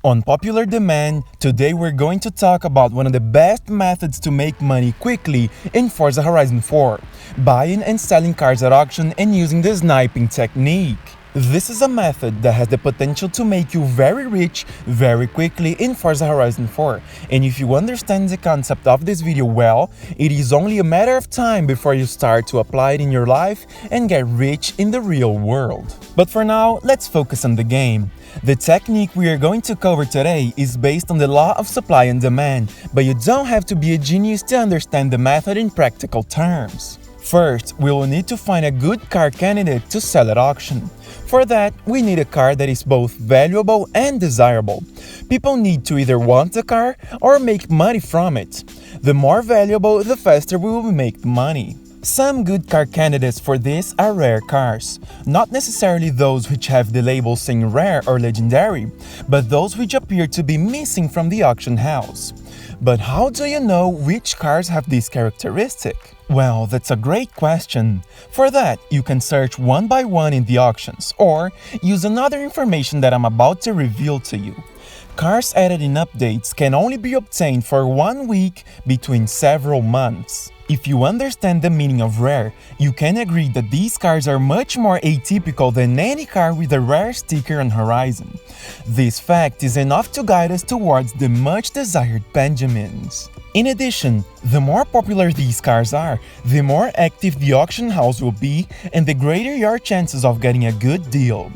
On popular demand, today we're going to talk about one of the best methods to make money quickly in Forza Horizon 4, buying and selling cars at auction and using the sniping technique. This is a method that has the potential to make you very rich very quickly in Forza Horizon 4, and if you understand the concept of this video well, it is only a matter of time before you start to apply it in your life and get rich in the real world. But for now, let's focus on the game. The technique we are going to cover today is based on the law of supply and demand, but you don't have to be a genius to understand the method in practical terms. First, we will need to find a good car candidate to sell at auction. For that, we need a car that is both valuable and desirable. People need to either want the car or make money from it. The more valuable, the faster we will make money. Some good car candidates for this are rare cars, not necessarily those which have the label saying rare or legendary, but those which appear to be missing from the auction house. But how do you know which cars have this characteristic? Well, that's a great question. For that, you can search one by one in the auctions, or use another information that I'm about to reveal to you. Cars added in updates can only be obtained for 1 week between several months. If you understand the meaning of rare, you can agree that these cars are much more atypical than any car with a rare sticker on Horizon. This fact is enough to guide us towards the much desired Benjamins. In addition, the more popular these cars are, the more active the auction house will be and the greater your chances of getting a good deal.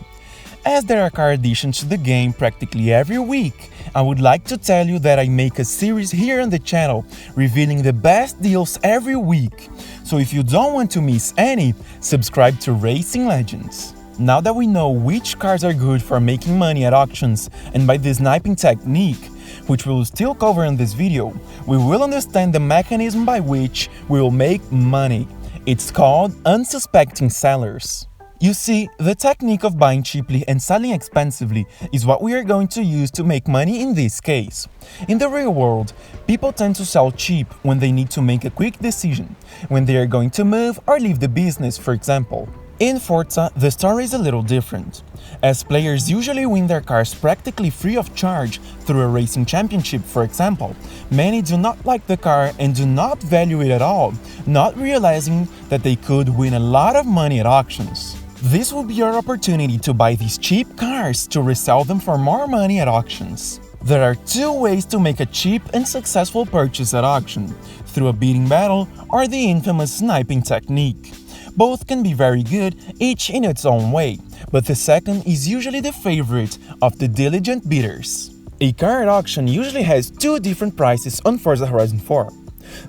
As there are car additions to the game practically every week, I would like to tell you that I make a series here on the channel revealing the best deals every week. So if you don't want to miss any, subscribe to Racing Legends. Now that we know which cars are good for making money at auctions and by the sniping technique, which we will still cover in this video, we will understand the mechanism by which we will make money. It's called unsuspecting sellers. You see, the technique of buying cheaply and selling expensively is what we are going to use to make money in this case. In the real world, people tend to sell cheap when they need to make a quick decision, when they are going to move or leave the business, for example. In Forza, the story is a little different. As players usually win their cars practically free of charge through a racing championship, for example, many do not like the car and do not value it at all, not realizing that they could win a lot of money at auctions. This will be your opportunity to buy these cheap cars to resell them for more money at auctions. There are two ways to make a cheap and successful purchase at auction, through a bidding battle or the infamous sniping technique. Both can be very good, each in its own way, but the second is usually the favorite of the diligent bidders. A car at auction usually has two different prices on Forza Horizon 4.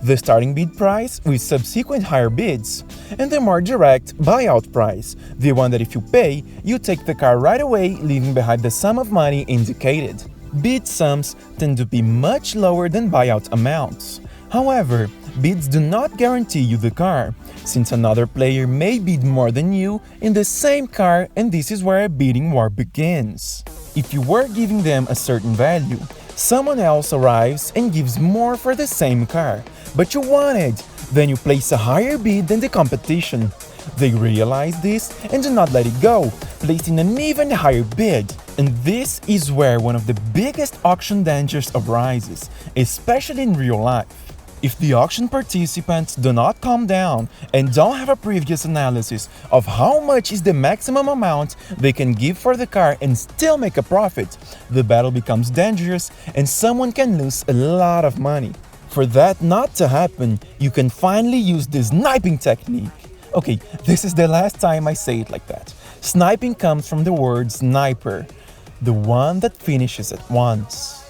The starting bid price with subsequent higher bids, and the more direct buyout price, the one that if you pay, you take the car right away, leaving behind the sum of money indicated. Bid sums tend to be much lower than buyout amounts. However, bids do not guarantee you the car, since another player may bid more than you in the same car, and this is where a bidding war begins. If you were giving them a certain value, someone else arrives and gives more for the same car, but you want it, then you place a higher bid than the competition. They realize this and do not let it go, placing an even higher bid. And this is where one of the biggest auction dangers arises, especially in real life. If the auction participants do not calm down and don't have a previous analysis of how much is the maximum amount they can give for the car and still make a profit, the battle becomes dangerous and someone can lose a lot of money. For that not to happen, you can finally use the sniping technique. Okay, this is the last time I say it like that. Sniping comes from the word sniper, the one that finishes at once.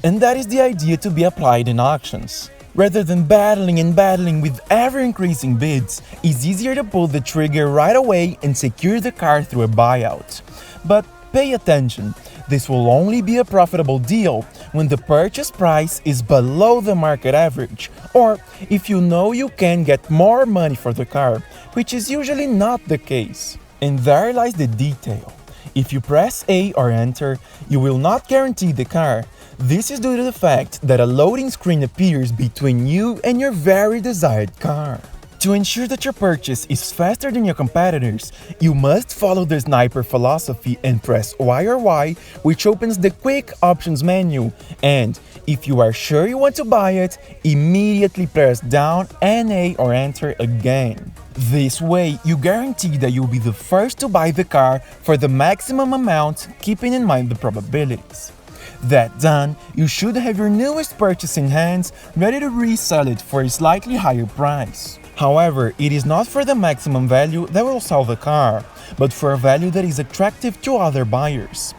And that is the idea to be applied in auctions. Rather than battling and battling with ever-increasing bids, it's easier to pull the trigger right away and secure the car through a buyout. But pay attention, this will only be a profitable deal when the purchase price is below the market average, or if you know you can get more money for the car, which is usually not the case. And there lies the detail. If you press A or enter, you will not guarantee the car. This is due to the fact that a loading screen appears between you and your very desired car. To ensure that your purchase is faster than your competitors, you must follow the sniper philosophy and press Y or Y, which opens the Quick Options menu, and if you are sure you want to buy it, immediately press down, NA or enter again. This way, you guarantee that you'll be the first to buy the car for the maximum amount, keeping in mind the probabilities. That done, you should have your newest purchase in hands, ready to resell it for a slightly higher price. However, it is not for the maximum value that will sell the car, but for a value that is attractive to other buyers.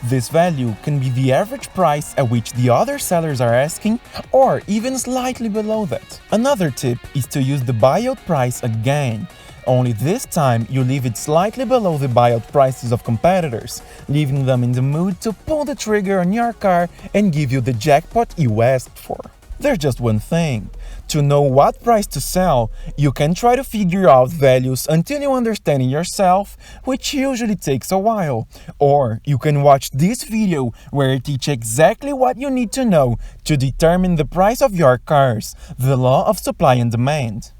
This value can be the average price at which the other sellers are asking, or even slightly below that. Another tip is to use the buyout price again. Only this time you leave it slightly below the buyout prices of competitors, leaving them in the mood to pull the trigger on your car and give you the jackpot you asked for. There's just one thing. To know what price to sell, you can try to figure out values until you understand it yourself, which usually takes a while. Or you can watch this video where I teach exactly what you need to know to determine the price of your cars, the law of supply and demand.